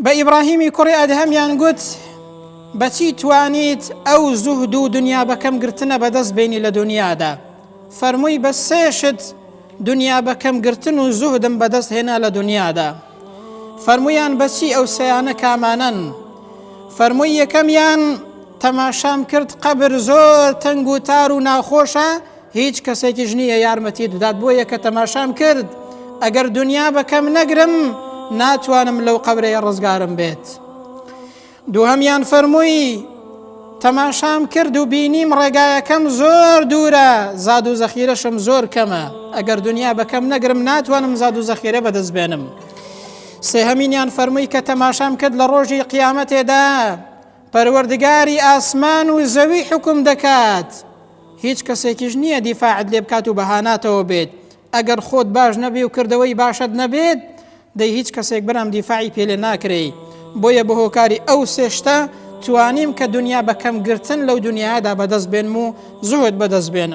بە ئیبراهیمی کوڕی ئەدهەمیان گوت بەچی توانیت ئەو زوهد و دنیا بەکەم گرتنە بەدەست بێنی لە دنیادا؟ فەرمووی بە سێشت دنیا بەکەم گرتن و زوهدم بەدەست هێنا لە دنیادا. فەرموویان بەچی ئەو سەیانە کامانن؟ فەرمووی یەکەمیان تەماشام کرد قەبر زۆر تەنگ و تار و ناخۆشە، هیچ کەسێکیش نییە یارمەتی بدات، بۆ یەکە تەماشام کرد ئەگەر دنیا بەکەم نەگرم ناتوانم لەو قەبرەیە ڕزگارم بێت. دووهەمیان فەرمووی تەماشام کرد و بینیم ڕێگایەکەم زۆر دوورە، زاد و زەخیرەشم زۆر کەمە، ئەگەر دنیا بەکەم نەگرم ناتوانم زاد و زەخیرە بەدەست بێنم. سێهەمینیان فەرمووی کە تەماشام کرد لە ڕۆژی قیامەتێدا پەروەردگاری ئاسمان و زەوی حکم دەکات، هیچ کەسێکیش نییە دیفاعت لێ بکات و بەهاناتەوە بێت، ئەگەر خۆت باش نەبی و کردەوەی باشت نەبێت دەی هیچ کەسێک بەرام دیفاعی پێلێ ناکرێ. بۆیە بەهۆکاری ئەو سێشتە توانیم کە دنیا بەکەم گرتن لەو دنیادا بەدەست بێنم و زوهد بەدەست بێنم.